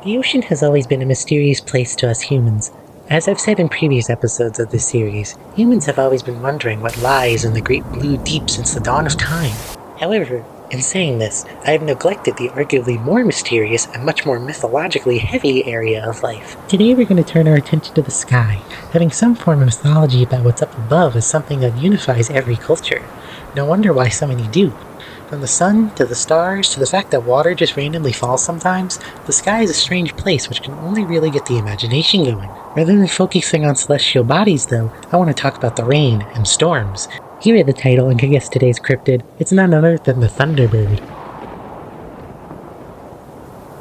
The ocean has always been a mysterious place to us humans. As I've said in previous episodes of this series, humans have always been wondering what lies in the great blue deep since the dawn of time. However, in saying this, I have neglected the arguably more mysterious and much more mythologically heavy area of life. Today we're going to turn our attention to the sky, having some form of mythology about what's up above is something that unifies every culture. No wonder why so many do. From the sun, to the stars, to the fact that water just randomly falls sometimes, the sky is a strange place which can only really get the imagination going. Rather than focusing on celestial bodies though, I want to talk about the rain and storms. Here at the title and guess today's cryptid, it's none other than the Thunderbird.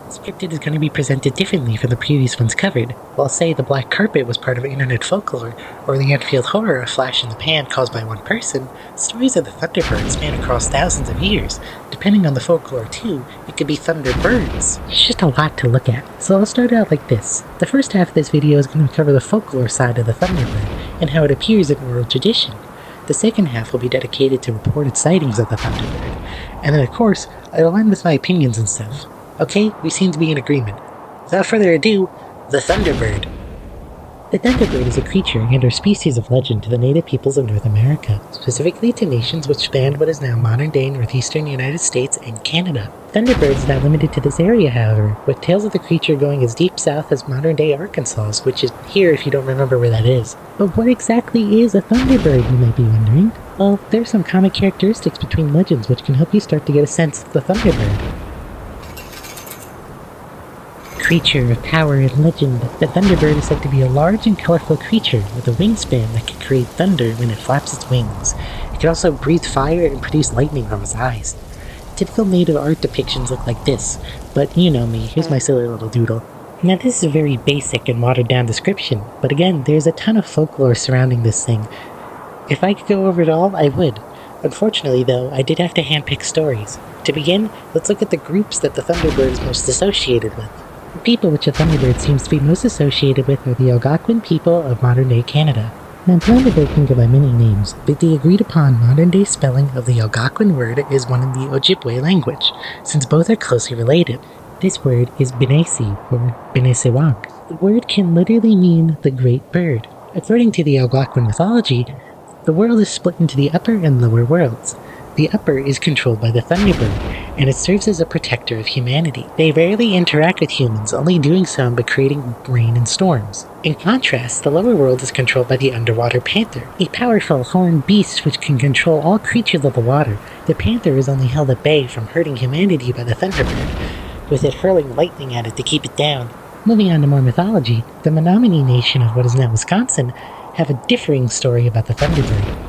This cryptid is going to be presented differently from the previous ones covered. While say the black carpet was part of internet folklore, or the Anfield horror, a flash in the pan caused by one person, stories of the Thunderbird span across thousands of years. Depending on the folklore too, it could be Thunderbirds. It's just a lot to look at, so I'll start out like this. The first half of this video is going to cover the folklore side of the Thunderbird, and how it appears in oral tradition. The second half will be dedicated to reported sightings of the Thunderbird, and then of course, I'll end with my opinions and stuff. Okay, we seem to be in agreement. Without further ado, the Thunderbird. The Thunderbird is a creature and or species of legend to the native peoples of North America, specifically to nations which spanned what is now modern-day northeastern United States and Canada. Thunderbird is not limited to this area, however, with tales of the creature going as deep south as modern-day Arkansas, which is here if you don't remember where that is. But what exactly is a Thunderbird, you might be wondering? Well, there's some common characteristics between legends which can help you start to get a sense of the Thunderbird. Creature of power and legend, the Thunderbird is said to be a large and colorful creature with a wingspan that can create thunder when it flaps its wings. It can also breathe fire and produce lightning from its eyes. Typical native art depictions look like this, but you know me, here's my silly little doodle. Now this is a very basic and watered down description, but again, there's a ton of folklore surrounding this thing. If I could go over it all, I would. Unfortunately though, I did have to handpick stories. To begin, let's look at the groups that the Thunderbird is most associated with. The people which the Thunderbird seems to be most associated with are the Algonquin people of modern-day Canada. Now, Thunderbird can go by many names, but the agreed-upon modern-day spelling of the Algonquin word is one in the Ojibwe language, since both are closely related. This word is Benesi, or Benesewag. The word can literally mean the Great Bird. According to the Algonquin mythology, the world is split into the upper and lower worlds. The upper is controlled by the Thunderbird, and it serves as a protector of humanity. They rarely interact with humans, only doing so by creating rain and storms. In contrast, the lower world is controlled by the underwater panther, a powerful horned beast which can control all creatures of the water. The panther is only held at bay from hurting humanity by the Thunderbird, with it hurling lightning at it to keep it down. Moving on to more mythology, the Menominee Nation of what is now Wisconsin have a differing story about the Thunderbird.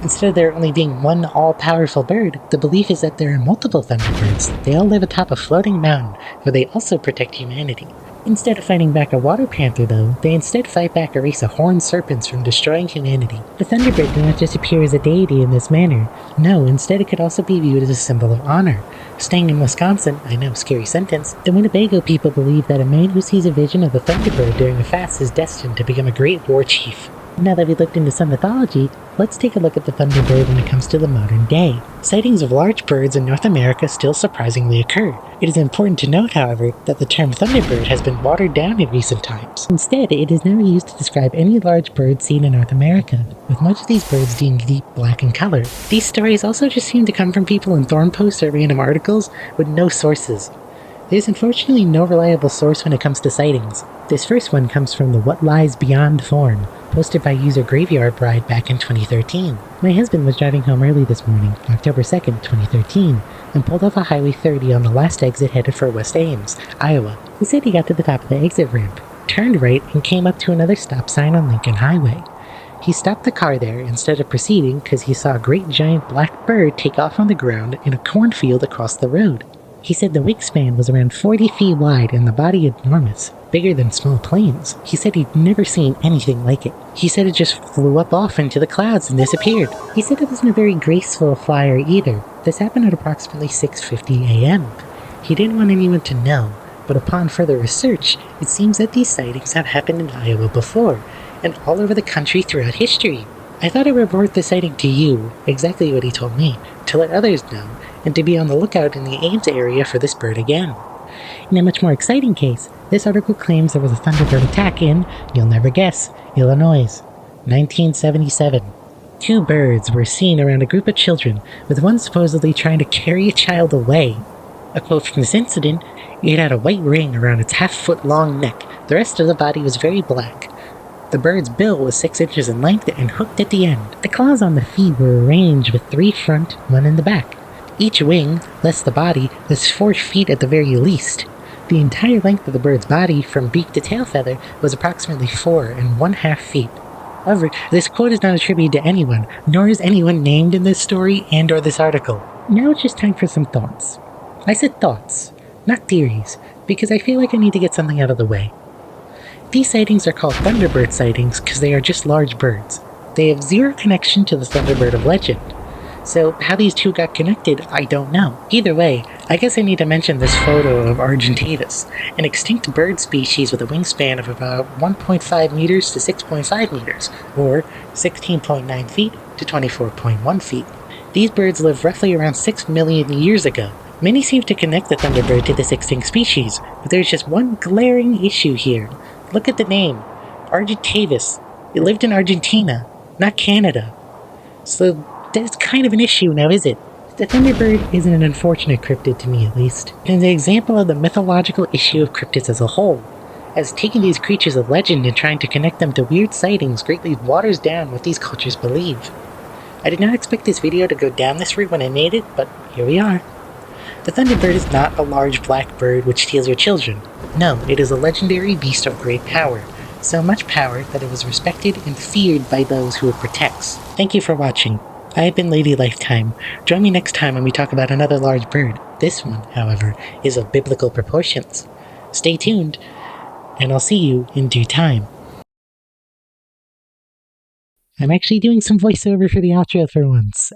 Instead of there only being one all-powerful bird, the belief is that there are multiple Thunderbirds. They all live atop a floating mountain, where they also protect humanity. Instead of fighting back a water panther though, they instead fight back a race of horned serpents from destroying humanity. The Thunderbird did not just appear as a deity in this manner. No, instead it could also be viewed as a symbol of honor. Staying in Wisconsin, I know, scary sentence, the Winnebago people believe that a man who sees a vision of the Thunderbird during a fast is destined to become a great war chief. Now that we've looked into some mythology, let's take a look at the Thunderbird when it comes to the modern day. Sightings of large birds in North America still surprisingly occur. It is important to note, however, that the term Thunderbird has been watered down in recent times. Instead, it is now used to describe any large bird seen in North America, with much of these birds deemed deep black in color. These stories also just seem to come from people in forum posts or random articles with no sources. There's unfortunately no reliable source when it comes to sightings. This first one comes from the What Lies Beyond forum, posted by user Graveyard Bride back in 2013. My husband was driving home early this morning, October 2nd, 2013, and pulled off a Highway 30 on the last exit headed for West Ames, Iowa. He said he got to the top of the exit ramp, turned right, and came up to another stop sign on Lincoln Highway. He stopped the car there instead of proceeding because he saw a great giant black bird take off on the ground in a cornfield across the road. He said the wingspan was around 40 feet wide and the body enormous, bigger than small planes. He said he'd never seen anything like it. He said it just flew up off into the clouds and disappeared. He said it wasn't a very graceful flyer either. This happened at approximately 6:50 a.m. He didn't want anyone to know, but upon further research, it seems that these sightings have happened in Iowa before, and all over the country throughout history. I thought I'd report the sighting to you, exactly what he told me, to let others know, and to be on the lookout in the Ames area for this bird again. In a much more exciting case, this article claims there was a Thunderbird attack in, you'll never guess, Illinois, 1977. Two birds were seen around a group of children, with one supposedly trying to carry a child away. A quote from this incident: "It had a white ring around its half-foot-long neck. The rest of the body was very black. The bird's bill was 6 inches in length and hooked at the end. The claws on the feet were arranged with 3 front, 1 in the back. Each wing, less the body, was 4 feet at the very least. The entire length of the bird's body, from beak to tail feather, was approximately 4½ feet." However, this quote is not attributed to anyone, nor is anyone named in this story and or this article. Now it's just time for some thoughts. I said thoughts, not theories, because I feel like I need to get something out of the way. These sightings are called Thunderbird sightings because they are just large birds. They have zero connection to the Thunderbird of legend. So how these two got connected, I don't know. Either way, I guess I need to mention this photo of Argentavis, an extinct bird species with a wingspan of about 1.5 meters to 6.5 meters, or 16.9 feet to 24.1 feet. These birds lived roughly around 6 million years ago. Many seem to connect the Thunderbird to this extinct species, but there's just one glaring issue here. Look at the name, Argentavis. It lived in Argentina, not Canada. So that's kind of an issue now, is it? The Thunderbird is an unfortunate cryptid to me, at least. It is an example of the mythological issue of cryptids as a whole, as taking these creatures of legend and trying to connect them to weird sightings greatly waters down what these cultures believe. I did not expect this video to go down this route when I made it, but here we are. The Thunderbird is not a large black bird which steals your children. No, it is a legendary beast of great power. So much power that it was respected and feared by those who it protects. Thank you for watching. I have been Lady Lifetime. Join me next time when we talk about another large bird. This one, however, is of biblical proportions. Stay tuned, and I'll see you in due time. I'm actually doing some voiceover for the outro for once.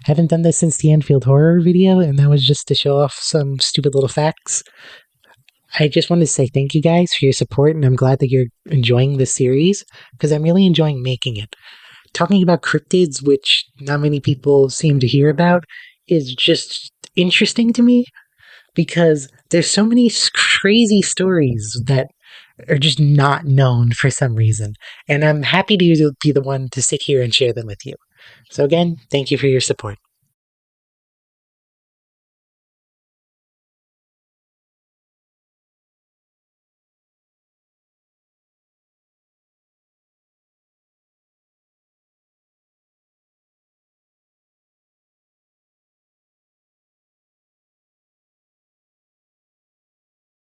Haven't done this since the Enfield Horror video, and that was just to show off some stupid little facts. I just wanted to say thank you guys for your support, and I'm glad that you're enjoying this series, because I'm really enjoying making it. Talking about cryptids, which not many people seem to hear about, is just interesting to me, because there's so many crazy stories that are just not known for some reason, and I'm happy to be the one to sit here and share them with you. So again, thank you for your support.